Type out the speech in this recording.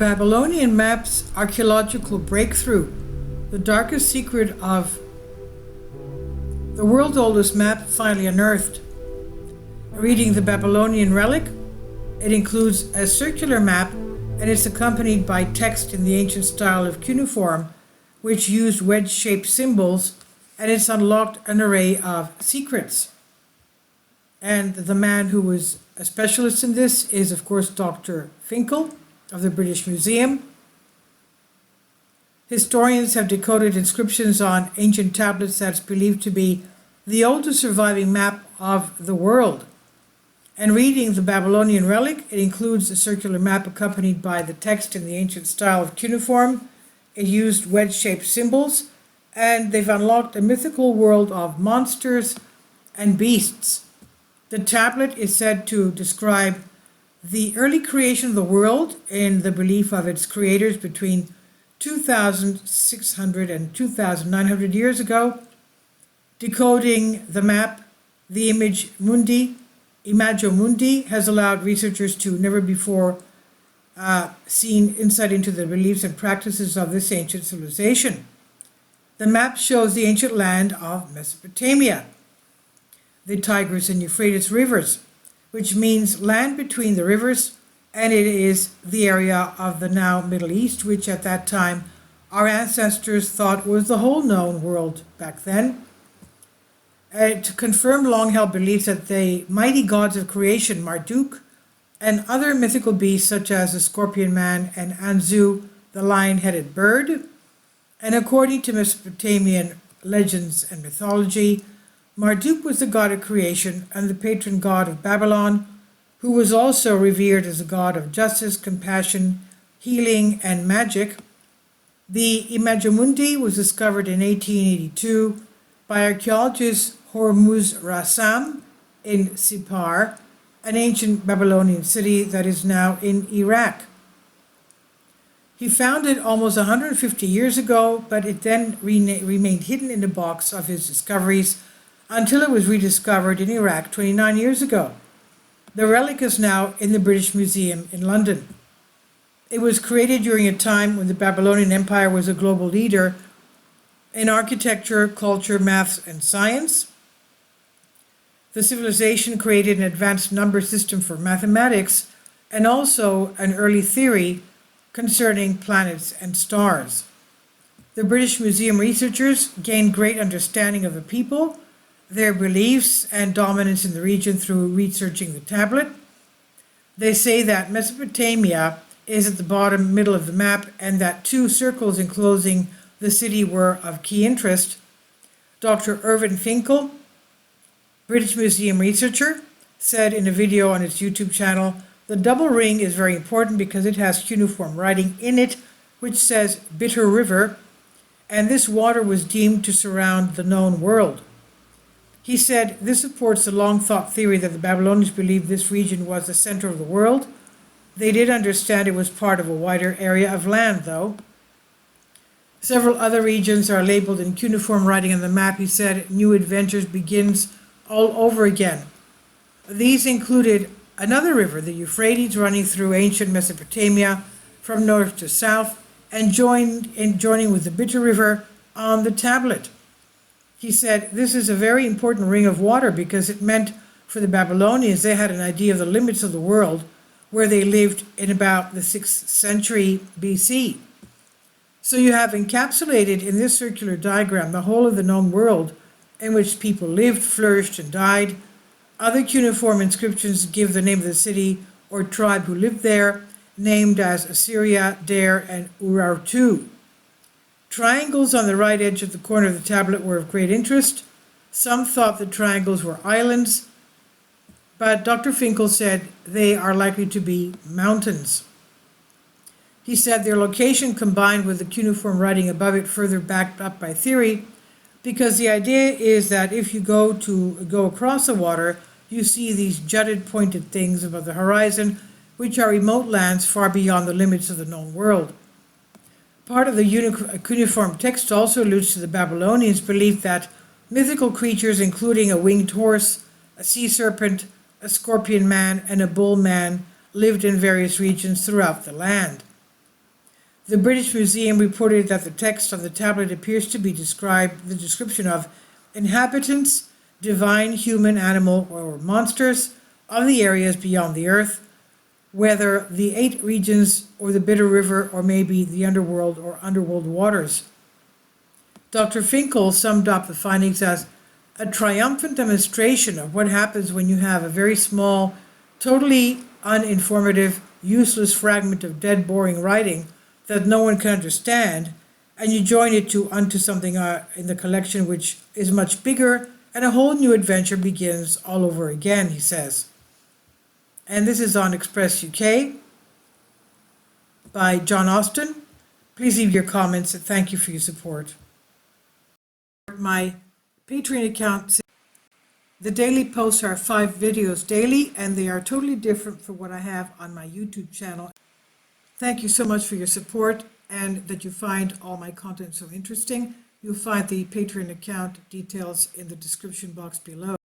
Babylonian map's archaeological breakthrough, the darkest secret of the world's oldest map finally unearthed. Reading the Babylonian relic, it includes a circular map and it's accompanied by text in the ancient style of cuneiform, which used wedge-shaped symbols, and it's unlocked an array of secrets. And the man who was a specialist in this is, of course, Dr. Finkel of the British Museum. Historians have decoded inscriptions on ancient tablets that's believed to be the oldest surviving map of the world. And reading the Babylonian relic, it includes a circular map accompanied by the text in the ancient style of cuneiform. It used wedge-shaped symbols, and they've unlocked a mythical world of monsters and beasts. The tablet is said to describe the early creation of the world in the belief of its creators between 2,600 and 2,900 years ago. Decoding the map, the Imago Mundi has allowed researchers to never before seen insight into the beliefs and practices of this ancient civilization. The map shows the ancient land of Mesopotamia, the Tigris and Euphrates rivers, which means land between the rivers, and it is the area of the now Middle East, which at that time our ancestors thought was the whole known world back then. To confirm long-held beliefs that the mighty gods of creation, Marduk, and other mythical beasts such as the scorpion man and Anzu, the lion-headed bird. And according to Mesopotamian legends and mythology, Marduk was the god of creation and the patron god of Babylon, who was also revered as a god of justice, compassion, healing, and magic. The Imago Mundi was discovered in 1882 by archaeologist Hormuz Rassam in Sippar, an ancient Babylonian city that is now in Iraq. He found it almost 150 years ago, but it then remained hidden in the box of his discoveries until it was rediscovered in Iraq 29 years ago. The relic is now in the British Museum in London. It was created during a time when the Babylonian Empire was a global leader in architecture, culture, maths, and science. The civilization created an advanced number system for mathematics and also an early theory concerning planets and stars. The British Museum researchers gained great understanding of the people, their beliefs, and dominance in the region through researching the tablet. They say that Mesopotamia is at the bottom middle of the map and that two circles enclosing the city were of key interest. Dr. Irvin Finkel, British Museum researcher, said in a video on its YouTube channel, the double ring is very important because it has cuneiform writing in it which says Bitter River, and this water was deemed to surround the known world. He said this supports the long-thought theory that the Babylonians believed this region was the center of the world. They did understand it was part of a wider area of land, though. Several other regions are labeled in cuneiform writing on the map. He said new adventures begins all over again. These included another river, the Euphrates, running through ancient Mesopotamia from north to south and joining with the Bitter River on the tablet. He said this is a very important ring of water because it meant for the Babylonians they had an idea of the limits of the world where they lived in about the 6th century BC. So you have encapsulated in this circular diagram the whole of the known world in which people lived, flourished, and died. Other cuneiform inscriptions give the name of the city or tribe who lived there, named as Assyria, Dare, and Urartu. Triangles on the right edge of the corner of the tablet were of great interest. Some thought the triangles were islands, but Dr. Finkel said they are likely to be mountains. He said their location combined with the cuneiform writing above it further backed up by theory, because the idea is that if you go across the water, you see these jutted pointed things above the horizon, which are remote lands far beyond the limits of the known world. Part of the cuneiform text also alludes to the Babylonians' belief that mythical creatures, including a winged horse, a sea serpent, a scorpion man, and a bull man, lived in various regions throughout the land. The British Museum reported that the text on the tablet appears to be the description of inhabitants, divine, human, animal, or monsters of the areas beyond the earth, whether the 8 regions or the Bitter River or maybe the underworld or underworld waters. Dr. Finkel summed up the findings as a triumphant demonstration of what happens when you have a very small, totally uninformative, useless fragment of dead, boring writing that no one can understand, and you join it onto something in the collection which is much bigger, and a whole new adventure begins all over again, he says. And this is on Express UK by John Austin. Please leave your comments, and thank you for your support. My Patreon account, the daily posts are 5 videos daily, and they are totally different from what I have on my YouTube channel. Thank you so much for your support and that you find all my content so interesting. You'll find the Patreon account details in the description box below.